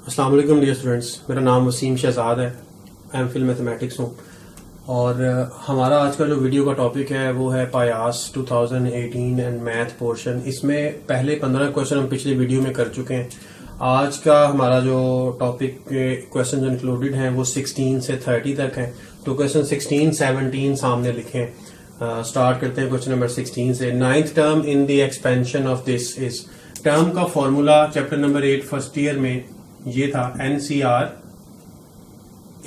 अस्सलाम वालेकुम dear students, मेरा नाम वसीम शहजाद है। एमफिल मैथमेटिक्स हूँ और हमारा आज का जो वीडियो का टॉपिक है वो है पायास 2018 एंड मैथ पोर्शन। इसमें पहले 15 क्वेश्चन हम पिछली वीडियो में कर चुके हैं। आज का हमारा जो टॉपिक क्वेश्चन जो इंक्लूडेड हैं वो 16 से 30 तक हैं। तो क्वेश्चन 16, 17 सामने लिखे हैं। स्टार्ट करते हैं क्वेश्चन नंबर 16 से। Ninth term in the expansion of this is. Term का formula chapter number 8 first year में ये था NCR,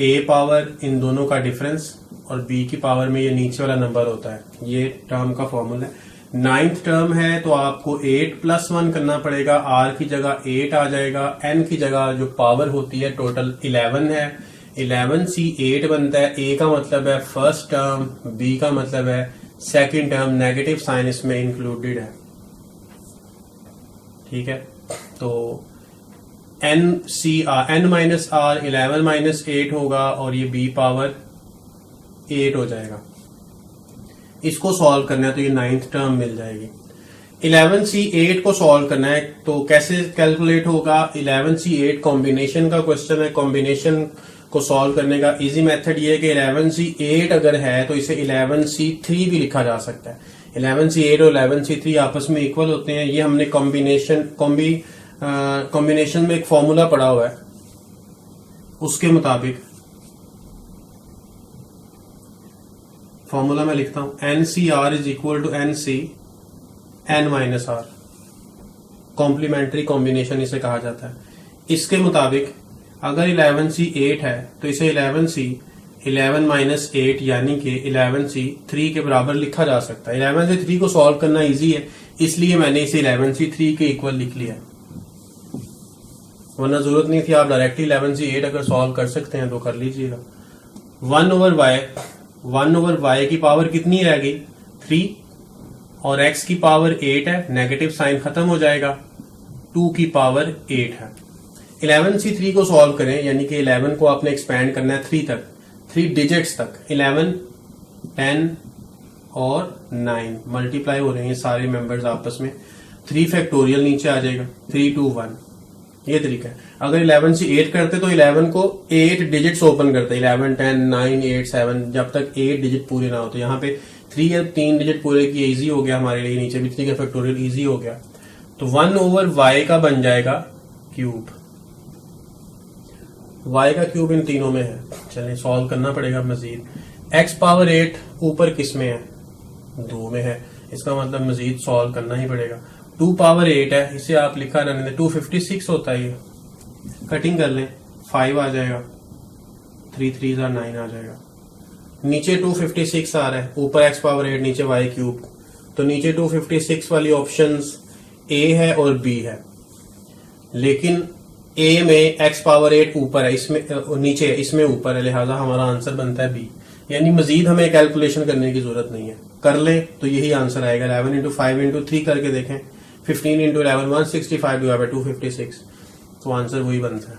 A पावर इन दोनों का डिफरेंस और B की पावर में ये नीचे वाला नंबर होता है। ये टर्म का फॉर्मूला है। नाइन्थ टर्म है तो आपको 8+1 करना पड़ेगा। R की जगह 8 आ जाएगा। N की जगह जो पावर होती है टोटल 11 है। 11C 8 बनता है। A का मतलब है फर्स्ट टर्म, B का मतलब है सेकेंड टर्म। नेगेटिव साइन इसमें इंक्लूडेड है। ठीक है, तो N माइनस R 11 माइनस 8 होगा और ये B पावर 8 हो जाएगा। इसको सॉल्व करना है तो ये नाइन्थ टर्म मिल जाएगी। 11C 8 को सॉल्व करना है तो कैसे कैलकुलेट होगा? 11C 8 कॉम्बिनेशन का क्वेश्चन है। कॉम्बिनेशन को सॉल्व करने का इजी मेथड ये है कि 11C 8 अगर है तो इसे 11C 3 भी लिखा जा सकता है। 11C 8 और 11C 3 आपस में इक्वल होते हैं। ये हमने कॉम्बिनेशन में एक फॉर्मूला पढ़ा हुआ है, उसके मुताबिक फॉर्मूला मैं लिखता हूं NCR is equal to NC N minus R। Complementary combination इसे कहा जाता है। इसके मुताबिक अगर 11C 8 है तो इसे 11C 11 माइनस 8 यानी कि 11C 3 के बराबर लिखा जा सकता है। 11 से 3 को सॉल्व करना इजी है, इसलिए मैंने इसे 11C 3 के इक्वल लिख लिया, वरना जरूरत नहीं थी। आप डायरेक्टली 11C 8 अगर सॉल्व कर सकते हैं तो कर लीजिएगा। 1 ओवर y की पावर कितनी रह गई? 3 और x की पावर 8 है। नेगेटिव साइन खत्म हो जाएगा। 2 की पावर 8 है। 11C 3 को सॉल्व करें यानी कि 11 को आपने एक्सपेंड करना है 3 तक, 3 डिजिट्स तक। 11, 10 और 9 मल्टीप्लाई हो रहे हैं सारे मेंबर्स आपस में। 3 फैक्टोरियल नीचे आ जाएगा। 3, 2, 1 ये तरीका है। अगर 11C 8 करते तो 11 को 8 डिजिट्स ओपन करते, 11, 10, 9, 8, 7, जब तक 8 डिजिट पूरे ना हो। तो यहाँ पे 3 या 3 डिजिट पूरे की इजी हो गया हमारे लिए, नीचे भी 3 का फैक्टोरियल इजी हो गया। तो 1 ओवर y का बन जाएगा क्यूब। y का क्यूब इन तीनों में है। चलिए सॉल्व करना पड़ेगा मजीद। x पावर 8 ऊपर किस में है? 2 में है। इसका मतलब मजीद सॉल्व करना ही पड़ेगा। 2 पावर 8 है, इसे आप लिखा रहने दें। 256 होता है ये। कटिंग कर लें, 5 आ जाएगा। 3 3 9 आ जाएगा। नीचे 256 आ रहा है, ऊपर x पावर 8, नीचे y क्यूब। तो नीचे 256 वाली ऑप्शंस A है और B है, लेकिन A में x पावर 8 ऊपर है, इसमें नीचे है, इसमें ऊपर है, लिहाजा हमारा आंसर बनता है B। यानी मजीद हमें कैलकुलेशन करने की जरूरत नहीं है। कर ले तो यही आंसर आएगा। 11 इंटू 5 इंटू 3 करके देखें। 15 इंटू 11 165 डिवाइड बाय 256, तो आंसर वही बनता है।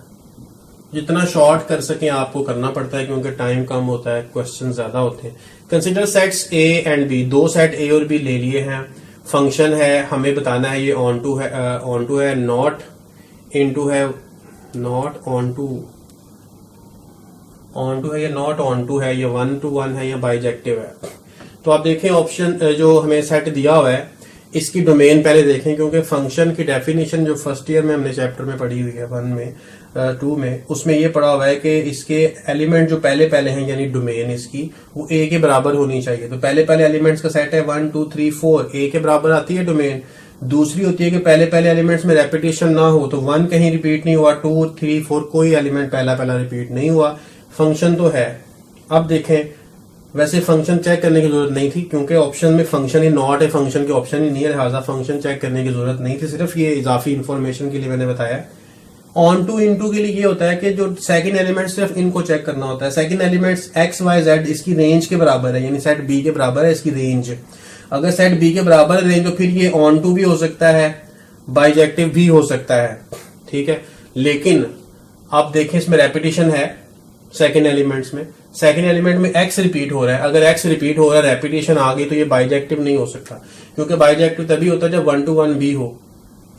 जितना शॉर्ट कर सकें आपको करना पड़ता है क्योंकि टाइम कम होता है, क्वेश्चन ज्यादा होते हैं। Consider sets A and B। 2 set A और B ले लिए हैं। फंक्शन है, हमें बताना है ये ऑन टू है, नॉट इनटू है, नॉट ऑन टू है या नॉट ऑन टू है, या 1 to 1 है या बाइजेक्टिव है। तो आप देखें ऑप्शन जो हमें सेट दिया हुआ है इसकी डोमेन पहले देखें, क्योंकि फंक्शन की डेफिनेशन जो फर्स्ट ईयर में हमने चैप्टर में पढ़ी हुई है 1 में 2 में, उसमें ये पढ़ा हुआ है कि इसके एलिमेंट जो पहले हैं यानी डोमेन इसकी वो A के बराबर होनी चाहिए। तो पहले एलिमेंट्स का सेट है 1 2 3 4, A के बराबर आती है डोमेन। दूसरी होती है कि पहले एलिमेंट्स में रेपिटेशन ना हो, तो 1 कहीं रिपीट नहीं हुआ, 2 3 4 कोई एलिमेंट पहला रिपीट नहीं हुआ। फंक्शन तो है। अब देखें, वैसे फंक्शन चेक करने की जरूरत नहीं थी क्योंकि ऑप्शन में फंक्शन ही नॉट है, फंक्शन के ऑप्शन ही नहीं है, लिहाजा फंक्शन चेक करने की जरूरत नहीं थी। सिर्फ ये इजाफी इंफॉर्मेशन के लिए मैंने बताया। ऑन टू इनटू के लिए ये होता है कि जो सेकंड एलिमेंट सिर्फ इनको चेक करना होता है। Second elements x y z इसकी रेंज के बराबर है, यानी सेट B के बराबर है इसकी रेंज। अगर सेट B के बराबर है रेंज तो फिर ये ऑन टू भी हो सकता है, बाइजेक्टिव भी हो सकता है। ठीक है, लेकिन आप देखें इसमें रेपिटेशन है सेकंड एलिमेंट्स में। सेकंड एलिमेंट में x रिपीट हो रहा है। अगर x रिपीट हो रहा है, रेपिटेशन आ गई, तो ये बाइजेक्टिव नहीं हो सकता, क्योंकि बाइजेक्टिव तभी होता है जब 1 to 1 भी हो।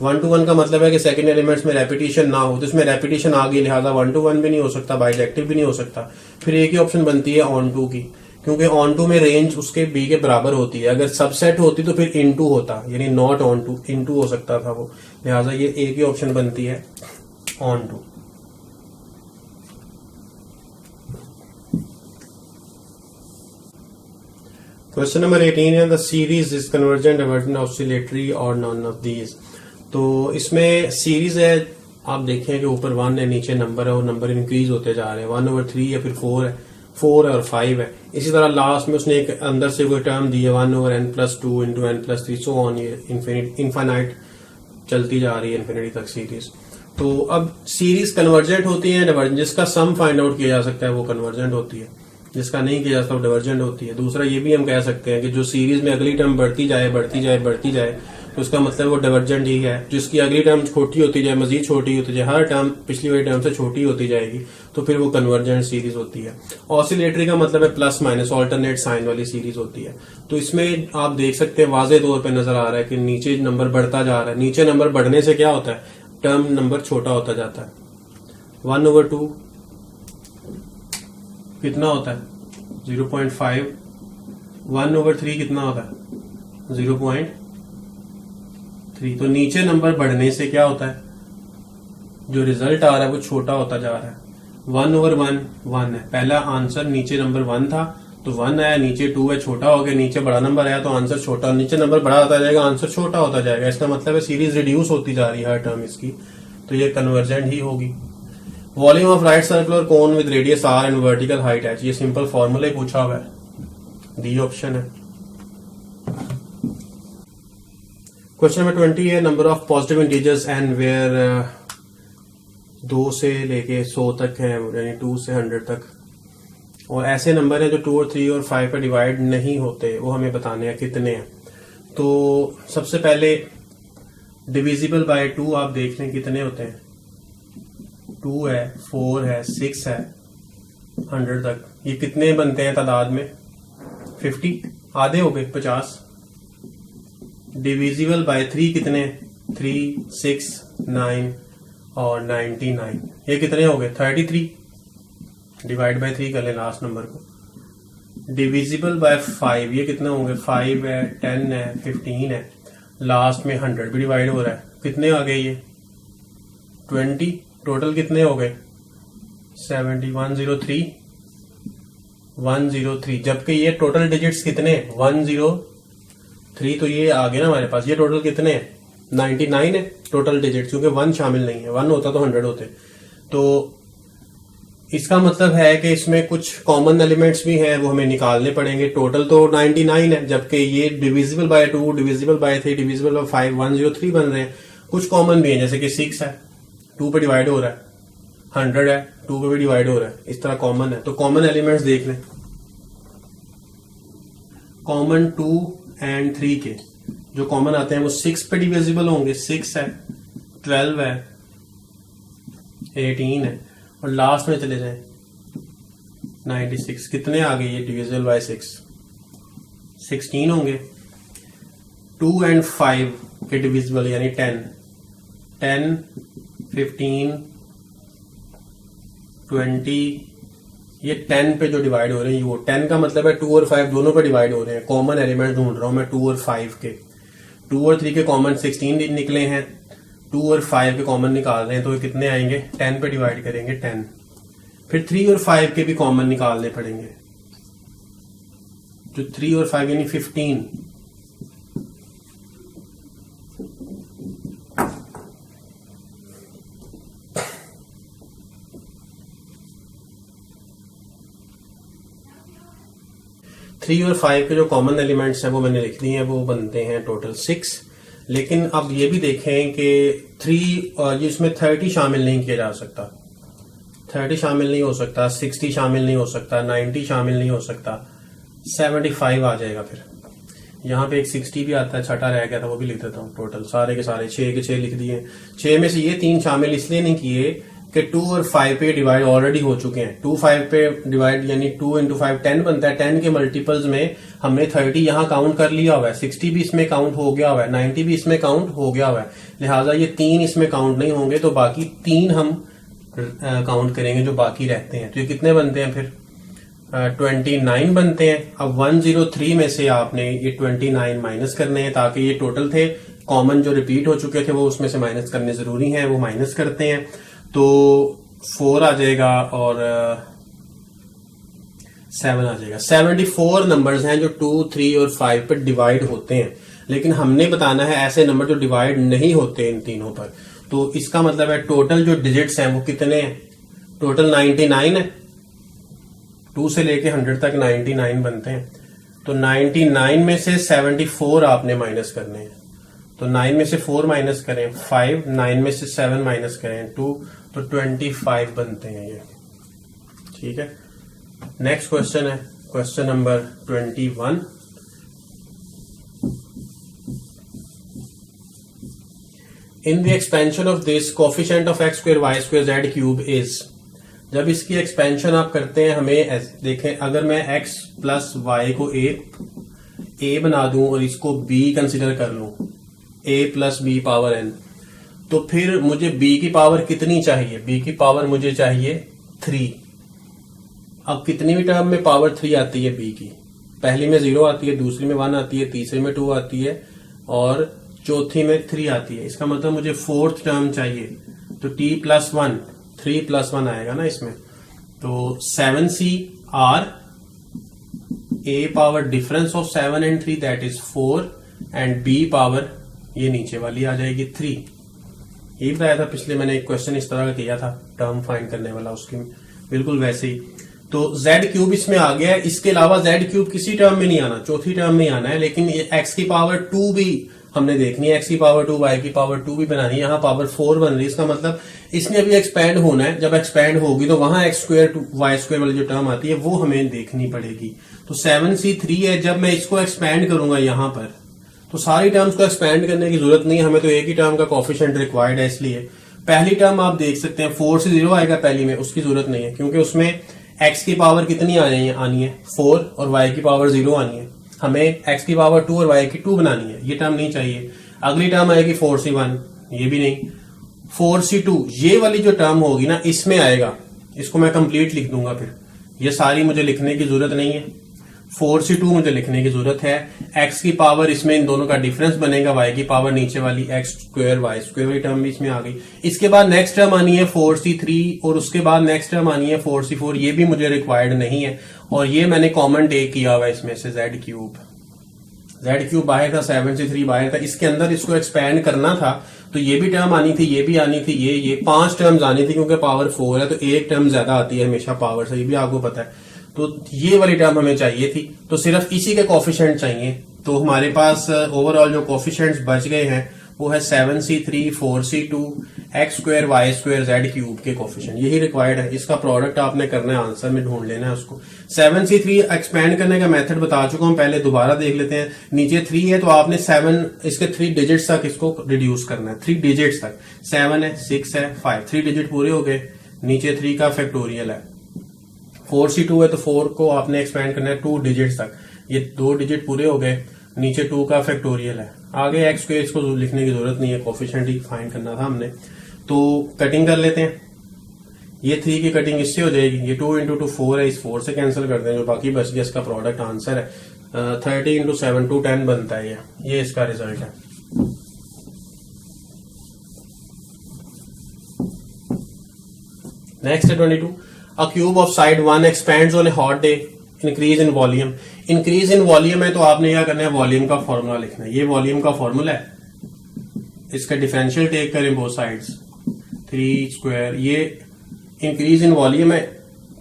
1 to 1 का मतलब है कि सेकंड एलिमेंट्स में रेपिटेशन ना हो, तो इसमें रेपिटेशन आ गई, लिहाजा 1 to 1 भी नहीं हो सकता, बाइजेक्टिव भी नहीं हो सकता। फिर एक ही ऑप्शन बनती है ऑन टू की, क्योंकि ऑन टू में रेंज उसके बी के बराबर होती है। अगर सबसेट होती तो फिर इन टू होता, यानी not onto, into हो सकता था वो, लिहाजा ये एक ही ऑप्शन बनती है ऑन टू। क्वेश्चन नंबर 18 है the series is convergent divergent oscillatory और नॉन ऑफ दीज। तो इसमें सीरीज है, आप देखें कि ऊपर 1 है, नीचे नंबर है और नंबर इंक्रीज होते जा रहे हैं, 1/3 या फिर 4 है, 4 है और 5 है। इसी तरह लास्ट में उसने एक अंदर से कोई टर्म दी है 1/n+2 into n+3 so on, ये इनफाइनाइट चलती जा रही है इन्फिनिटी तक सीरीज। तो अब सीरीज कन्वर्जेंट होती है डाइवर्जेंट, जिसका सम फाइंड आउट किया जा सकता है वो कन्वर्जेंट होती है, जिसका नहीं किया जाता वो डाइवर्जेंट होती है। दूसरा ये भी हम कह सकते हैं कि जो सीरीज में अगली टर्म बढ़ती जाए बढ़ती जाए बढ़ती जाए तो उसका मतलब वो डाइवर्जेंट ही है। जिसकी अगली टर्म छोटी होती जाए, मजीद छोटी होती जाए, हर टर्म पिछली वाली टर्म से छोटी होती जाएगी, तो फिर वो कन्वर्जेंट सीरीज होती है। ऑसिलेटरी का मतलब है प्लस माइनस ऑल्टरनेट साइन वाली सीरीज होती है। तो इसमें आप देख सकते हैं वाज़ेह तौर पे नजर आ रहा है कि नीचे नंबर बढ़ता जा रहा है। नीचे नंबर बढ़ने से क्या होता है, टर्म नंबर छोटा होता जाता है। 1/2 कितना होता है 0.5, 1/3 कितना होता है 0.3। तो नीचे नंबर बढ़ने से क्या होता है, जो रिजल्ट आ रहा है वो छोटा होता जा रहा है। 1/1 1 है, पहला आंसर नीचे नंबर 1 था तो 1 आया, नीचे 2 है, छोटा हो गया, नीचे बड़ा नंबर आया तो आंसर छोटा, नीचे नंबर बड़ा होता जाएगा, आंसर छोटा होता जाएगा। इसका मतलब है सीरीज रिड्यूस होती जा रही है हर टर्म इसकी, तो ये कन्वर्जेंट ही होगी। Volume of right circular cone with radius r and vertical height h, ये सिंपल फॉर्मूला ही पूछा हुआ है, डी ऑप्शन है। क्वेश्चन नंबर 20 है number of positive integers and where 2 से लेके 100 तक है, यानी 2 से 100 तक, और ऐसे नंबर हैं जो 2 और 3 और 5 पर डिवाइड नहीं होते, वो हमें बताने हैं कितने हैं। तो सबसे पहले डिविजिबल बाय 2 आप देख लें कितने होते हैं, 2 है, 4 है, 6 है, 100 तक। ये कितने बनते हैं तादाद में 50, आधे हो गए 50। डिविजिबल बाय 3 कितने, 3, 6, 9 और 99, ये कितने हो गए 33। डिवाइड बाय 3 कर लें लास्ट नंबर को। डिविजिबल बाय 5 ये कितने होंगे, 5 है, 10 है, 15 है, लास्ट में 100 भी डिवाइड हो रहा है, कितने आ गए ये 20। टोटल कितने हो गए 70, 103, 103, जबकि ये टोटल डिजिट्स कितने 103, तो ये आ गए ना हमारे पास। ये टोटल कितने हैं 99 है टोटल डिजिट, क्योंकि 1 शामिल नहीं है, 1 होता तो 100 होते। तो इसका मतलब है कि इसमें कुछ कॉमन एलिमेंट्स भी हैं, वो हमें निकालने पड़ेंगे। टोटल तो 99 है, जबकि ये divisible by 2, divisible by 3, divisible by 5, 103 बन रहे हैं। कुछ कॉमन भी हैं, जैसे कि 6 है, 2 पे डिवाइड हो रहा है, 100 है, 2 पे भी डिवाइड हो रहा है, इस तरह कॉमन है। तो कॉमन एलिमेंट्स देख लें, कॉमन 2 एंड 3 के जो कॉमन आते हैं वो 6 पे डिविजिबल होंगे, 6 है, 12 है, 18 है, और लास्ट में चले जाएं 96, कितने आ गए ये डिविजिबल बाय 6, 16 होंगे। 2 एंड 5 के डिविजिबल यानी 10, 10, 15, 20, ये 10 पे जो डिवाइड हो रहे हैं, वो 10 का मतलब है 2 और 5 दोनों पे डिवाइड हो रहे हैं। कॉमन एलिमेंट ढूंढ रहा हूं मैं 2 और 5 के, 2 और 3 के कॉमन 16 निकले हैं, 2 और 5 के कॉमन निकाल रहे हैं, तो कितने आएंगे 10 पे डिवाइड करेंगे 10। फिर 3 और 5 के भी कॉमन निकालने पड़ेंगे, जो 3 और 5 यानी 15। थ्री और 5 के जो कॉमन एलिमेंट्स हैं वो मैंने लिख दिए हैं, वो बनते हैं टोटल 6। लेकिन अब ये भी देखें कि 3 और इसमें 30 शामिल नहीं किया जा सकता, 30 शामिल नहीं हो सकता, 60 शामिल नहीं हो सकता, 90 शामिल नहीं हो सकता, 75 आ जाएगा। फिर यहाँ पे एक 60 भी आता है, छठा रह गया था, वो भी लिख देता हूँ। टोटल सारे के सारे 6 के 6 लिख दिए। 6 में से ये 3 शामिल इसलिए नहीं किए कि 2 और 5 पे डिवाइड ऑलरेडी हो चुके हैं। 2 5 पे डिवाइड यानी 2 इंटू 5 10 बनता है। 10 के मल्टीपल्स में हमने 30 यहां काउंट कर लिया हुआ है, 60 भी इसमें काउंट हो गया हुआ है, 90 भी इसमें काउंट हो गया हुआ है, लिहाजा ये 3 इसमें काउंट नहीं होंगे, तो बाकी 3 हम काउंट करेंगे जो बाकी रहते हैं। तो ये कितने बनते हैं फिर 29 बनते हैं। अब 103 में से आपने ये 29 माइनस करने हैं, ताकि ये टोटल थे, कॉमन जो रिपीट हो चुके थे वो उसमें से माइनस करने जरूरी है, वो माइनस करते हैं तो 4 आ जाएगा और 7 आ जाएगा। 74 नंबर्स हैं जो 2, 3 और 5 पर डिवाइड होते हैं, लेकिन हमने बताना है ऐसे नंबर जो डिवाइड नहीं होते इन तीनों पर। तो इसका मतलब है टोटल जो डिजिट्स हैं वो कितने हैं, टोटल 99 है। 2 से लेके 100 तक 99 बनते हैं, तो 99 में से 74 आपने माइनस करने हैं। तो 9 में से 4 माइनस करें 5, 9 में से 7 माइनस करें 2, तो 25 बनते हैं ये। ठीक है, नेक्स्ट क्वेश्चन है question number 21। In the expansion of this coefficient of x square y square z cube is. जब इसकी एक्सपेंशन आप करते हैं, हमें देखें, अगर मैं x प्लस वाई को a बना दूं और इसको b कंसिडर कर लूं, a plus B power n, तो फिर मुझे b की पावर कितनी चाहिए, b की पावर मुझे चाहिए 3। अब कितनी भी टर्म में पावर 3 आती है b की, पहली में 0 आती है, दूसरी में 1 आती है, तीसरी में 2 आती है और चौथी में 3 आती है। इसका मतलब मुझे 4th टर्म चाहिए, तो t प्लस 1, 3 प्लस 1 आएगा ना इसमें। तो 7c r a power difference of 7 and 3 that is 4 and b power ये नीचे वाली आ जाएगी 3। यही बताया था पिछले, मैंने एक क्वेश्चन इस तरह का किया था टर्म फाइंड करने वाला, उसकी बिल्कुल वैसे ही। तो z क्यूब इसमें आ गया है, इसके अलावा z क्यूब किसी टर्म में नहीं आना, चौथी टर्म में आना है, लेकिन ये x की पावर 2 भी हमने देखनी है, x की पावर 2, y की पावर 2 भी बनानी है, यहाँ पावर 4 बन रही है। इसका मतलब इसने अभी एक्सपैंड होना है, जब एक्सपैंड होगी तो वहां x स्क्वायर y स्क्वायर वाली जो टर्म आती है वो हमें देखनी पड़ेगी। तो 7c3 है, जब मैं इसको एक्सपैंड करूंगा यहाँ पर, तो सारी टर्म्स को एक्सपैंड करने की जरूरत नहीं है, हमें तो एक ही टर्म का कोफिशिएंट रिक्वायर्ड है। इसलिए पहली टर्म आप देख सकते हैं 4 से 0 आएगा पहली में, उसकी जरूरत नहीं है क्योंकि उसमें x की पावर कितनी आनी है 4 और y की पावर 0 आनी है। हमें x की पावर 2 और y की 2 बनानी है, ये टर्म नहीं चाहिए। अगली टर्म आएगी 4c1, ये भी नहीं। 4c2 ये वाली जो टर्म होगी ना, इसमें आएगा, इसको मैं कंप्लीट लिख दूंगा, फिर ये सारी मुझे लिखने की जरूरत नहीं है। 4c2 मुझे लिखने की जरूरत है। x की पावर इसमें इन दोनों का डिफरेंस बनेगा, y की पावर नीचे वाली x स्क्वायर y स्क्वायर वाली टर्म भी इसमें आ गई। इसके बाद नेक्स्ट टर्म आनी है 4c3 और उसके बाद नेक्स्ट टर्म आनी है 4c4, ये भी मुझे रिक्वायर्ड नहीं है और ये मैंने कॉमन टेक किया हुआ है इसमें से z क्यूब बाहर था, 7c3 बाहर था, इसके अंदर इसको एक्सपैंड करना था तो ये भी टर्म आनी थी, ये भी आनी थी, ये 5 टर्म्स आनी थी, क्योंकि पावर 4 है तो एक टर्म ज्यादा आती है हमेशा पावर से, ये भी आपको पता है। तो ये वाली टर्म हमें चाहिए थी, तो सिर्फ इसी के कोफिशिएंट चाहिए। तो हमारे पास ओवरऑल जो कोफिशिएंट्स बच गए हैं वो है 7c3, 4c2, x square y square z cube के कोफिशिएंट, यही रिक्वायर्ड है। इसका प्रोडक्ट आपने करना है, आंसर में ढूंढ लेना है उसको। 7c3 एक्सपेंड करने का मेथड बता चुका हूं, पहले दोबारा देख लेते हैं। नीचे 3 है तो आपने 7 इसके 3 डिजिट्स तक इसको रिड्यूस करना है, 3 डिजिट्स तक। 7 है, 6 है, 5, 3 डिजिट पूरे हो गए, नीचे 3 का फैक्टोरियल है। 4c2 है तो 4 को आपने एक्सपेंड करना है 2 डिजिट्स तक, ये 2 डिजिट पूरे हो गए, नीचे 2 का फैक्टोरियल है। आगे x को इसको लिखने की जरूरत नहीं है, कोफिशिएंट ही फाइंड करना था हमने। तो कटिंग कर लेते हैं, ये 3 की कटिंग इससे हो जाएगी, ये 2 इंटू 2 4 है, इस 4 से कैंसिल कर दें, जो बाकी बच गया इसका प्रोडक्ट आंसर है 30 इंटू 7 210 बनता है। ये इसका रिजल्ट है। नेक्स्ट है 22, a cube of side 1 expands on a hot day, increase in volume। Increase in volume है तो आपने क्या करना है, वॉल्यूम का फॉर्मूला लिखना है। ये वॉल्यूम का फॉर्मूला है, इसका डिफरेंशियल टेक करें बोथ साइड्स, 3 स्क्वायर। ये इंक्रीज इन वॉल्यूम है,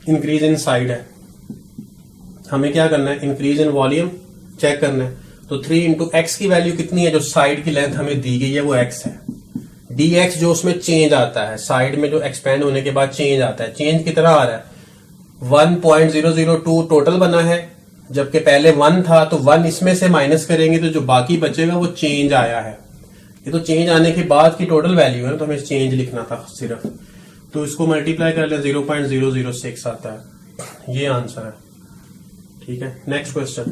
इंक्रीज इन साइड है। हमें क्या करना है, इंक्रीज इन वॉल्यूम चेक करना है। तो 3 इंटू एक्स की वैल्यू कितनी है, जो साइड की लेंथ हमें दी गई है वो x है। dx जो उसमें चेंज आता है, साइड में जो एक्सपेंड होने के बाद चेंज आता है, चेंज कितना आ रहा है 1.002 टोटल बना है, जबकि पहले 1 था तो 1 इसमें से माइनस करेंगे तो जो बाकी बचेगा वो चेंज आया है। ये तो चेंज आने के बाद की टोटल वैल्यू है, तो हमें चेंज लिखना था सिर्फ। तो इसको मल्टीप्लाई कर ले 0.006 आता है, ये आंसर है। ठीक है, नेक्स्ट क्वेश्चन।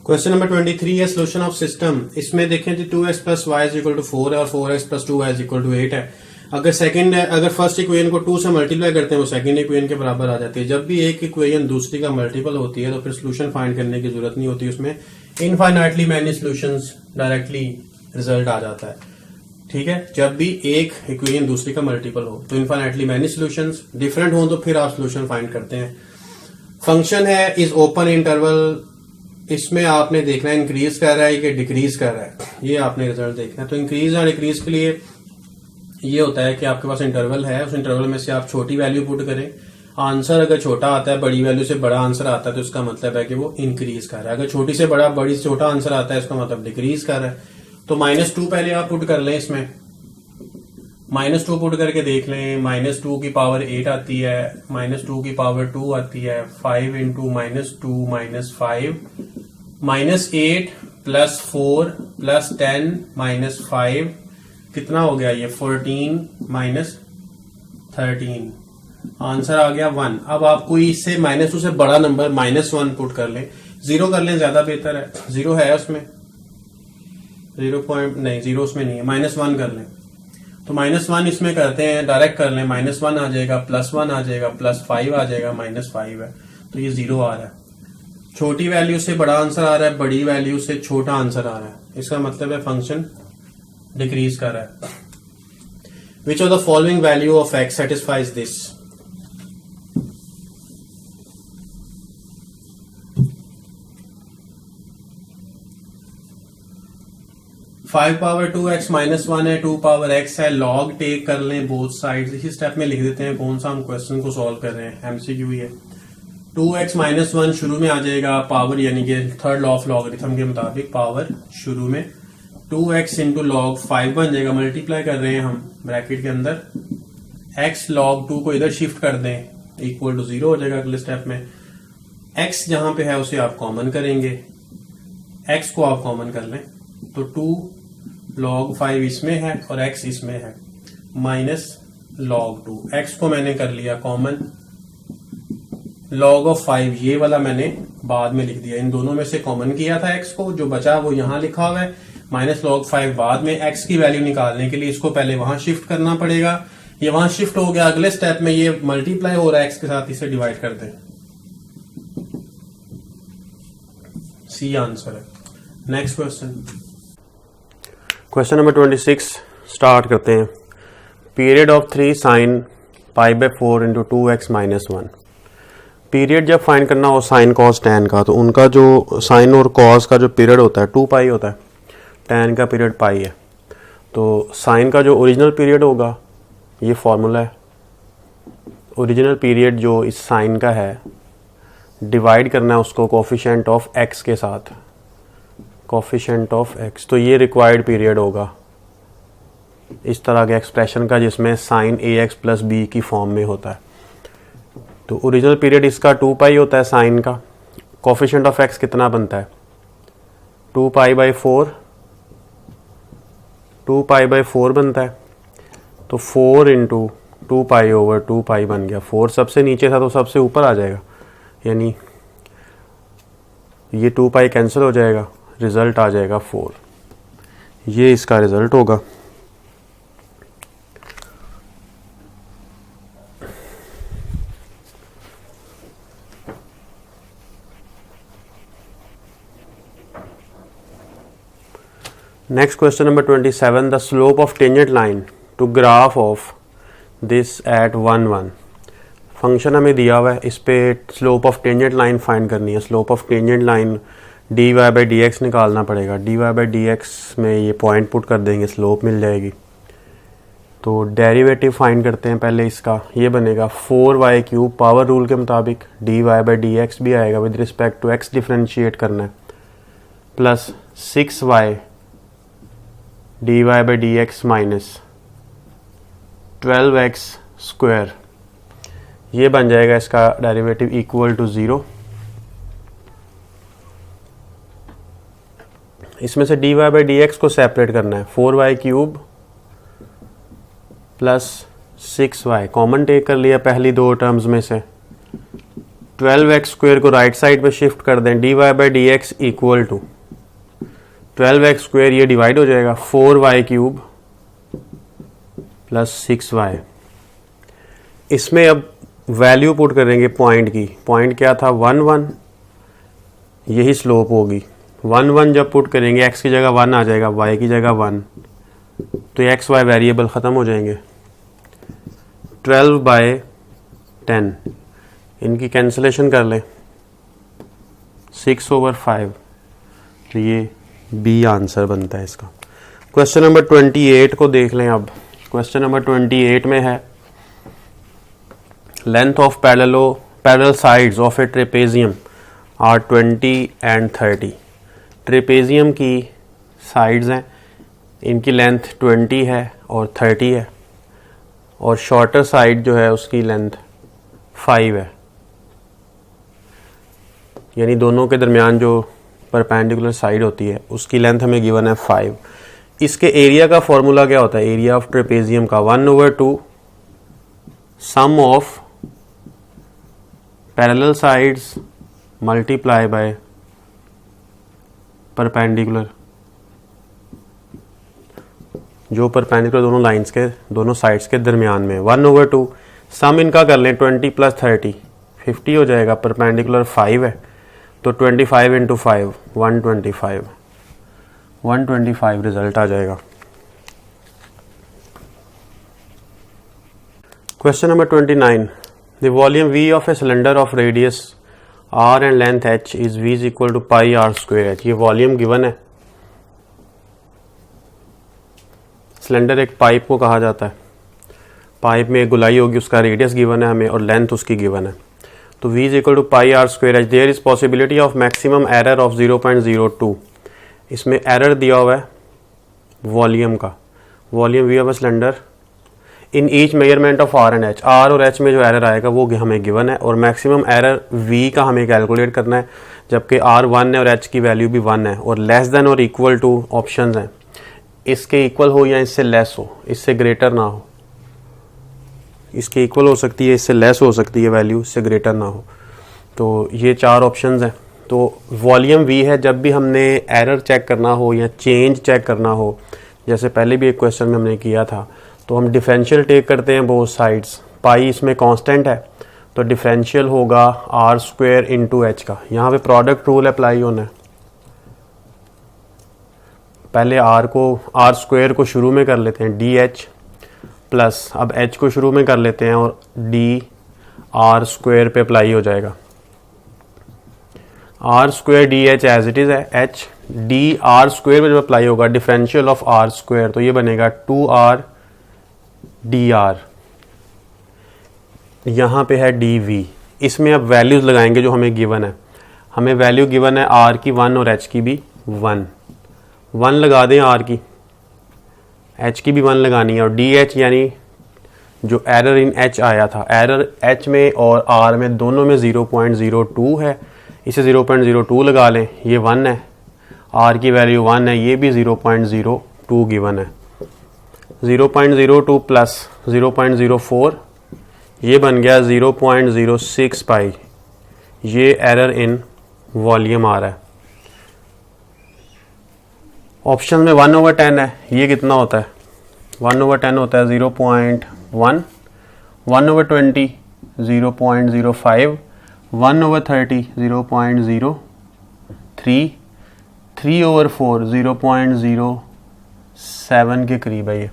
क्वेश्चन नंबर 23 है सोल्यूशन ऑफ सिस्टम। इसमें देखें तो 2x plus y is equal to 4 है और 4x plus 2y is equal to 8 है। अगर फर्स्ट इक्वेशन को 2 से मल्टीप्लाई करते हैं वो सेकंड इक्वेशन के बराबर आ जाती है। जब भी एक इक्वेशन दूसरी का मल्टीपल होती है तो फिर सोल्यूशन फाइंड करने की जरूरत नहीं होती, उसमें infinitely many solutions directly result आ जाता है। ठीक है, जब भी एक इक्वेशन दूसरी का मल्टीपल हो तो इनफाइनाइटली मैनी सोल्यूशंस, डिफरेंट हो तो फिर आप सोल्यूशन फाइंड करते हैं। फंक्शन है इज ओपन इंटरवल, इसमें आपने देखना है इंक्रीज कर रहा है कि डिक्रीज कर रहा है, ये आपने रिजल्ट देखना है। तो इंक्रीज और डिक्रीज के लिए ये होता है कि आपके पास इंटरवल है, उस इंटरवल में से आप छोटी वैल्यू पुट करें। आंसर अगर छोटा आता है, बड़ी वैल्यू से बड़ा आंसर आता है तो इसका मतलब है कि वो इंक्रीज कर रहा है। अगर छोटी से बड़ा, बड़ी से छोटा आंसर आता है इसका मतलब डिक्रीज कर रहा है। तो -2 पहले आप पुट कर लें, इसमें -2 पुट करके देख लें। -2 की पावर 8 आती है, -2 की पावर 2 आती है, 5 इंटू -2 -5 -8 प्लस 4 प्लस 10 -5 कितना हो गया ये 14 -13, आंसर आ गया 1। अब आप कोई इससे -2 से बड़ा नंबर -1 पुट कर लें, 0 कर लें, ज्यादा बेहतर है। 0 है उसमें, 0 उसमें नहीं है, -1 कर लें। तो -1 इसमें करते हैं, डायरेक्ट कर लें, -1 आ जाएगा, +1 आ जाएगा, +5 आ जाएगा, -5 है, तो ये 0 आ रहा है। छोटी वैल्यू से बड़ा आंसर आ रहा है, बड़ी वैल्यू से छोटा आंसर आ रहा है, इसका मतलब है फंक्शन डिक्रीज कर रहा है। Which of the following value of x satisfies this? Five power 2x -1 है, 2 पावर x है, लॉग टेक कर लें बोथ साइड्स। इसी स्टेप में लिख देते हैं कौन सा हम क्वेश्चन को सॉल्व कर रहे हैं, एमसीक्यू ही है। 2x -1 शुरू में आ जाएगा, पावर यानी कि थर्ड लॉ ऑफ लॉगरिथम के मुताबिक पावर शुरू में 2x इंटू लॉग 5 बन जाएगा। मल्टीप्लाई कर रहे हैं हम ब्रैकेट के अंदर, x log 2 को इधर शिफ्ट कर दें, इक्वल टू 0 हो जाएगा अगले स्टेप में। x जहां पे है उसे आप कॉमन करेंगे, x को आप कॉमन कर लें तो 2 log 5 इसमें है और x इसमें है, माइनस log 2। x को मैंने कर लिया कॉमन, log ऑफ 5 ये वाला मैंने बाद में लिख दिया। इन दोनों में से कॉमन किया था x को, जो बचा वो यहां लिखा हुआ है, माइनस log 5 बाद में। x की वैल्यू निकालने के लिए इसको पहले वहां शिफ्ट करना पड़ेगा, ये वहां शिफ्ट हो गया। अगले स्टेप में ये मल्टीप्लाई हो रहा है x के साथ, इसे डिवाइड कर दें, सी आंसर है। Next question, question number 26 start करते हैं। Period of 3 sin π/4 into 2x -1। Period जब फाइंड करना हो साइन कॉस टैन का, तो उनका जो साइन और कॉस का जो पीरियड होता है 2 पाई होता है, टैन का पीरियड पाई है। तो साइन का जो ओरिजिनल पीरियड होगा, ये फॉर्मूला है, ओरिजिनल पीरियड जो इस साइन का है डिवाइड करना है उसको कोफिशिएंट ऑफ x के साथ, कोफिशिएंट ऑफ x, तो ये रिक्वायर्ड पीरियड होगा इस तरह के एक्सप्रेशन का जिसमें साइन ax प्लस b की फॉर्म में होता है। तो ओरिजिनल पीरियड इसका 2 पाई होता है साइन का, कोफिशिएंट ऑफ x कितना बनता है 2 पाई/4, 2 पाई/4 बनता है। तो 4 इंटू 2 पाई ओवर 2 पाई बन गया। 4 सबसे नीचे था तो सबसे ऊपर आ जाएगा, यानी ये 2 पाई कैंसिल हो जाएगा, रिजल्ट आ जाएगा 4। ये इसका रिजल्ट होगा। Next question number 27, the slope of tangent line to graph of this at 1 1। Function हमें दिया हुआ है, इस पे slope of tangent line find करनी है। Slope of tangent line dy/dx निकालना पड़ेगा। dy/dx में ये पॉइंट पुट कर देंगे, स्लोप मिल जाएगी। तो डेरिवेटिव फाइंड करते हैं पहले इसका, ये बनेगा 4y³ पावर रूल के मुताबिक, dy/dx भी आएगा with respect to x differentiate करना है, plus 6y dy/dx minus 12x², ये बन जाएगा इसका डेरिवेटिव इक्वल टू 0। इसमें से dy/dx को सेपरेट करना है, 4y³ plus 6y common take कर लिया पहली दो टर्म्स में से, 12x स्क्वायर को राइट साइड पे शिफ्ट कर दें, dy by d x equal to 12x square, ये डिवाइड हो जाएगा 4y क्यूब प्लस 6y। इसमें अब वैल्यू पुट करेंगे पॉइंट की, पॉइंट क्या था 1 1, यही स्लोप होगी 1 1। जब पुट करेंगे x की जगह 1 आ जाएगा, y की जगह 1, तो एक्स वाई वेरिएबल ख़त्म हो जाएंगे। 12 बाय 10, इनकी कैंसिलेशन कर लें, 6/5, तो ये बी आंसर बनता है इसका। क्वेश्चन नंबर 28 को देख लें। अब क्वेश्चन नंबर 28 में है length of parallel sides of a trapezium are 20 and 30। Trapezium की साइड्स हैं, इनकी लेंथ 20 है और 30 है, और शॉर्टर साइड जो है उसकी लेंथ 5 है, यानी दोनों के दरमियान जो परपेंडिकुलर साइड होती है उसकी लेंथ हमें गिवन है 5। इसके एरिया का फॉर्मूला क्या होता है? एरिया ऑफ ट्रेपेजियम का 1/2 sum of parallel sides multiply by perpendicular, जो परपेंडिकुलर दोनों लाइंस के दोनों साइड्स के दरमियान में। 1/2 सम इनका कर लें, 20 प्लस 30 50 हो जाएगा, परपेंडिकुलर 5 है, तो 25 इंटू 5 125 रिजल्ट आ जाएगा। Question number 29, the volume V of a cylinder of radius R and length H is V is equal to pi R square H। ये वॉल्यूम गिवन है। सिलेंडर एक पाइप को कहा जाता है, पाइप में एक गोलाई होगी, उसका रेडियस गिवन है हमें और लेंथ उसकी गिवन है, तो V is equal to pi R square H। There is possibility of maximum error of 0.02। इसमें एरर दिया हुआ है वॉल्यूम का, volume V of a cylinder in each measurement of R and H। R और H में जो error आएगा वो हमें गिवन है, और मैक्सिमम एरर V का हमें कैलकुलेट करना है, जबकि R 1 है और H की वैल्यू भी 1 है, और लेस देन और इक्वल टू ऑप्शंस हैं, इसके इक्वल हो या इससे लेस हो, इससे ग्रेटर ना हो। इसके इक्वल हो सकती है, इससे लेस हो सकती है वैल्यू, इससे ग्रेटर ना हो। तो ये 4 ऑप्शंस हैं। तो वॉल्यूम V है, जब भी हमने एरर चेक करना हो या चेंज चेक करना हो, जैसे पहले भी एक क्वेश्चन में हमने किया था, तो हम डिफरेंशियल टेक करते हैं बोथ साइड्स। पाई इसमें कांस्टेंट है, तो डिफरेंशियल होगा R स्क्वायर इंटू H का। यहाँ पे प्रोडक्ट रूल अप्लाई होना है। पहले R स्क्वायर को शुरू में कर लेते हैं, DH प्लस, अब H को शुरू में कर लेते हैं और D R स्क्वायर पे अप्लाई हो जाएगा। R square DH as it is है, H D R स्क्वायर में जब अप्लाई होगा डिफरेंशियल ऑफ R स्क्वायर, तो ये बनेगा 2R dr। यहाँ पे है dv। इसमें अब वैल्यूज लगाएंगे जो हमें गिवन है। हमें वैल्यू गिवन है r की 1 और h की भी 1 लगा दें, r की, h की भी 1 लगानी है, और dh यानी जो एरर इन h आया था, एरर h में और r में दोनों में 0.02 है, इसे 0.02 लगा लें, ये 1 है, r की वैल्यू 1 है, ये भी 0.02 गिवन है। 0.02 प्लस 0.04, ये बन गया 0.06 पाई। ये एरर इन वॉल्यूम आ रहा है। ऑप्शन में 1/10 है, ये कितना होता है? 1/10 होता है 0.1, 1/20 0.05, 1/30 0.03, 3/4 0.07 के करीब है ये।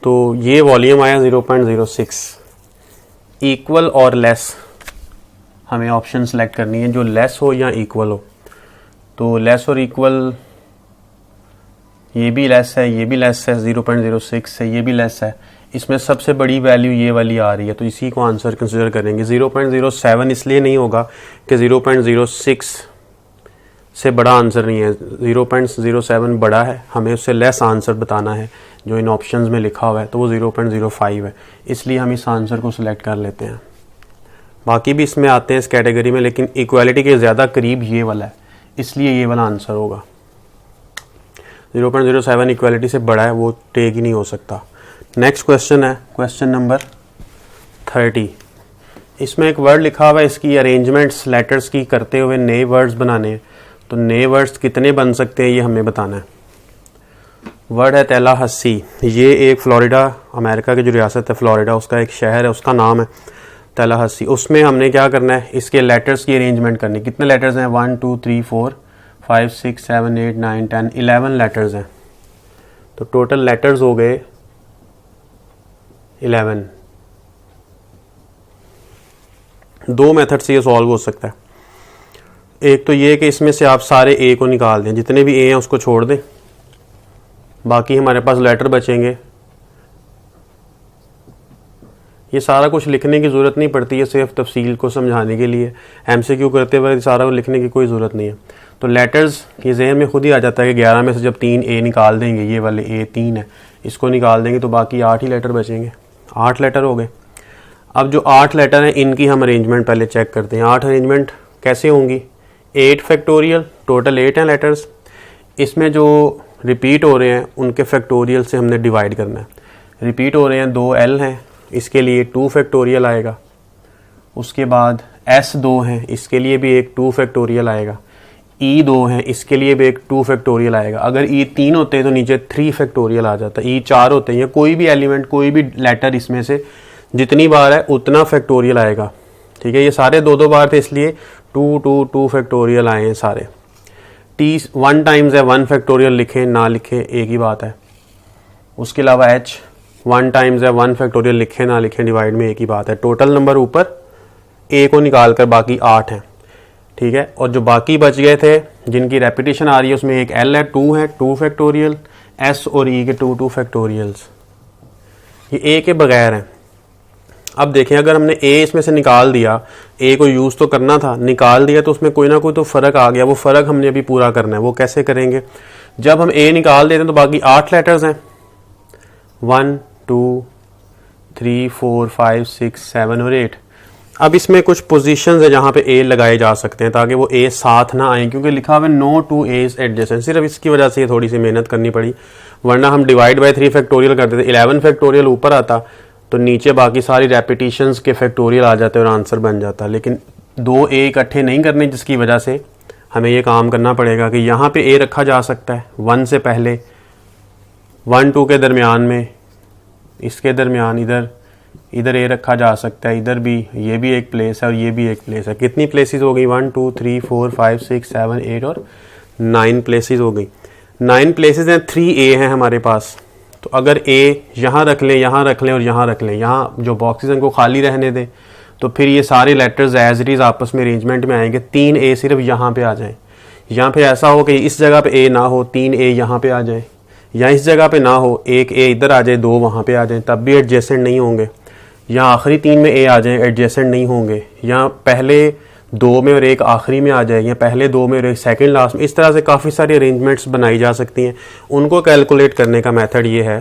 तो ये वॉल्यूम आया 0.06। इक्वल और लेस हमें ऑप्शन सेलेक्ट करनी है, जो लेस हो या इक्वल हो। तो लेस और इक्वल, ये भी लेस है, ये भी लेस है, 0.06 है, ये भी लेस है। इसमें सबसे बड़ी वैल्यू ये वाली आ रही है, तो इसी को आंसर कंसिडर करेंगे। 0.07 इसलिए नहीं होगा कि 0.06 से बड़ा आंसर नहीं है, 0.07 बड़ा है, हमें उससे लेस आंसर बताना है जो इन ऑप्शंस में लिखा हुआ है, तो वो 0.05 है, इसलिए हम इस आंसर को सिलेक्ट कर लेते हैं। बाकी भी इसमें आते हैं इस कैटेगरी में, लेकिन इक्वालिटी के ज़्यादा करीब ये वाला है, इसलिए ये वाला आंसर होगा। 0.07 इक्वालिटी से बड़ा है, वो टेक ही नहीं हो सकता। नेक्स्ट क्वेश्चन है क्वेश्चन नंबर 30। इसमें एक वर्ड लिखा हुआ है, इसकी अरेंजमेंट्स लेटर्स की करते हुए नए वर्ड्स बनाने हैं। तो नए वर्ड्स कितने बन सकते हैं ये हमें बताना है। वर्ड है तैलाहस्सी। ये एक फ्लोरिडा, अमेरिका की जो रियासत है फ्लोरिडा, उसका एक शहर है, उसका नाम है तैलाहस्सी। उसमें हमने क्या करना है, इसके लेटर्स की अरेंजमेंट करनी। कितने लेटर्स हैं? 1 2 3 4 5 6 7 8 9 10 11 लेटर्स हैं। तो टोटल लेटर्स हो गए 11। दो मेथड से ये सॉल्व हो सकता है। एक तो ये कि इसमें से आप सारे ए को निकाल दें, जितने भी ए हैं उसको छोड़ दें, बाकी हमारे पास लेटर बचेंगे। ये सारा कुछ लिखने की ज़रूरत नहीं पड़ती है, सिर्फ तफसील को समझाने के लिए। एमसीक्यू करते वक्त सारा लिखने की कोई ज़रूरत नहीं है। तो लेटर्स ये जहन में खुद ही आ जाता है कि 11 में से जब 3 ए निकाल देंगे, ये वाले ए 3 है, इसको निकाल देंगे तो बाकी 8 ही लेटर बचेंगे। 8 लेटर हो गए। अब जो 8 लेटर हैं इनकी हम अरेंजमेंट पहले चेक करते हैं। 8 अरेंजमेंट कैसे होंगी? 8 फैक्टोरियल, टोटल 8 हैं लेटर्स। इसमें जो रिपीट हो रहे हैं उनके फैक्टोरियल से हमने डिवाइड करना है। रिपीट हो रहे हैं 2 एल हैं, इसके लिए 2 फैक्टोरियल आएगा। उसके बाद एस 2 हैं, इसके लिए भी एक 2 फैक्टोरियल आएगा। ई 2 हैं, इसके लिए भी एक 2 फैक्टोरियल आएगा। अगर ई 3 होते हैं तो नीचे 3 फैक्टोरियल आ जाता है। ई 4 होते हैं, या कोई भी एलिमेंट, कोई भी लेटर इसमें से जितनी बार है उतना फैक्टोरियल आएगा। ठीक है, ये सारे 2-2 बार थे, इसलिए 2 फैक्टोरियल आए हैं सारे। टी 1 टाइम्स है, 1 फैक्टोरियल लिखें ना लिखें एक ही बात है। उसके अलावा एच 1 टाइम्स है, 1 फैक्टोरियल लिखें ना लिखें डिवाइड में एक ही बात है। टोटल नंबर ऊपर ए को निकाल कर बाकी 8 हैं। ठीक है, और जो बाकी बच गए थे जिनकी रेपिटेशन आ रही है उसमें एक एल है, 2 है, 2 फैक्टोरियल, एस और ई के 2 फैक्टोरियल्स, ये ए के बगैर हैं। अब देखें, अगर हमने ए इसमें से निकाल दिया, ए को यूज़ तो करना था, निकाल दिया तो उसमें कोई ना कोई तो फ़र्क आ गया। वो फ़र्क हमने अभी पूरा करना है। वो कैसे करेंगे? जब हम ए निकाल देते हैं तो बाकी 8 लेटर्स हैं, 1 2 3 4 5 6 7 और 8। अब इसमें कुछ पोजीशंस है जहाँ पे ए लगाए जा सकते हैं ताकि वो ए साथ ना आए, क्योंकि लिखा हुआ है नो टू एज एडजेसेंट। सिर्फ इसकी वजह से थोड़ी सी मेहनत करनी पड़ी, वरना हम डिवाइड बाय 3 फैक्टोरियल करते थे। 11 फैक्टोरियल ऊपर आता तो नीचे बाकी सारी रेपिटेशंस के फैक्टोरियल आ जाते और आंसर बन जाता। लेकिन 2 ए इकट्ठे नहीं करने, जिसकी वजह से हमें ये काम करना पड़ेगा कि यहाँ पे ए रखा जा सकता है 1 से पहले, 1 2 के दरमियान में, इसके दरमियान इधर ए रखा जा सकता है, इधर भी, ये भी एक प्लेस है और ये भी एक प्लेस है। कितनी प्लेसेस हो गई? 1 2 3 4 5 6 7 8 और 9 प्लेसेस हो गई। 9 प्लेसेस हैं, 3 ए हैं हमारे पास। तो अगर ए यहाँ रख लें, यहाँ रख लें और यहाँ रख लें, यहाँ जो बॉक्सेस हैं उनको खाली रहने दें, तो फिर ये सारे लेटर्स एज इट इज़ आपस में अरेंजमेंट में आएंगे। 3 ए सिर्फ यहाँ पे आ जाएं, यहाँ पे ऐसा हो कि इस जगह पे ए ना हो, 3 ए यहाँ पे आ जाए, या इस जगह पे ना हो, 1 ए इधर आ जाए, 2 वहाँ पे आ जाए, तब भी एडजेसेंट नहीं होंगे। यहाँ आखिरी 3 में ए आ जाए, एडजेसेंट नहीं होंगे। यहाँ पहले 2 में और 1 आखिरी में आ जाए, या पहले 2 में और 1 सेकंड लास्ट में। इस तरह से काफ़ी सारी अरेंजमेंट्स बनाई जा सकती हैं। उनको कैलकुलेट करने का मेथड ये है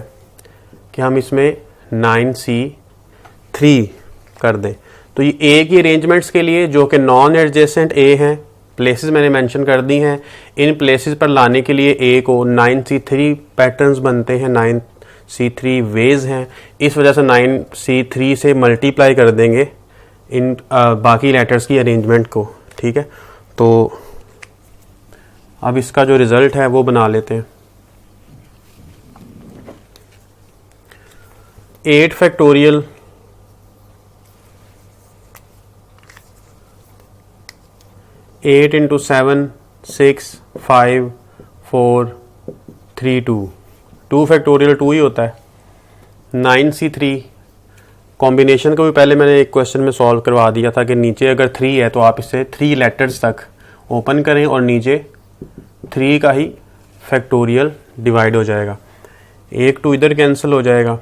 कि हम इसमें 9C3 कर दें। तो ये ए की अरेंजमेंट्स के लिए जो कि नॉन एडजेसेंट ए हैं, प्लेसेस मैंने मेंशन कर दी हैं, इन प्लेसेस पर लाने के लिए ए को 9C3 पैटर्न्स बनते हैं, 9C3 वेज हैं। इस वजह से 9C3 से मल्टीप्लाई कर देंगे इन बाकी लेटर्स की अरेंजमेंट को। ठीक है, तो अब इसका जो रिज़ल्ट है वो बना लेते हैं। 8 फैक्टोरियल 8 इंटू 7 6 5 4 3 2 फैक्टोरियल 2 ही होता है। 9C3 कॉम्बिनेशन को भी पहले मैंने एक क्वेश्चन में सॉल्व करवा दिया था कि नीचे अगर 3 है तो आप इसे 3 लेटर्स तक ओपन करें और नीचे 3 का ही फैक्टोरियल डिवाइड हो जाएगा। 1 2 इधर कैंसिल हो जाएगा,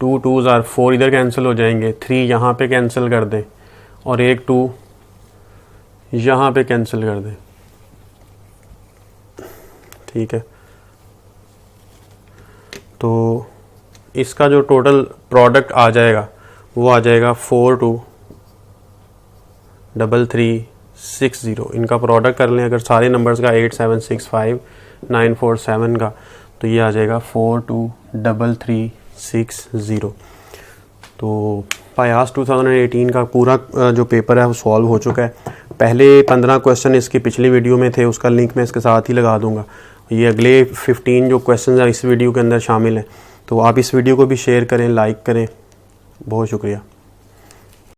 2 2s are 4 इधर कैंसिल हो जाएंगे, 3 यहाँ पे कैंसिल कर दें और 1 2 यहाँ पे कैंसिल कर दें। ठीक है, तो इसका जो टोटल प्रोडक्ट आ जाएगा वो आ जाएगा 4 2 3 3 6 0। इनका प्रोडक्ट कर लें अगर सारे नंबर्स का 8 7 6 5 9 4 7 का, तो ये आ जाएगा 423360। तो पायास 2018 का पूरा जो पेपर है वो सॉल्व हो चुका है। पहले 15 क्वेश्चन इसकी पिछली वीडियो में थे, उसका लिंक मैं इसके साथ ही लगा दूंगा। ये अगले 15 जो क्वेश्चन हैं इस वीडियो के अंदर शामिल हैं। तो आप इस वीडियो को भी शेयर करें, लाइक करें। बहुत शुक्रिया।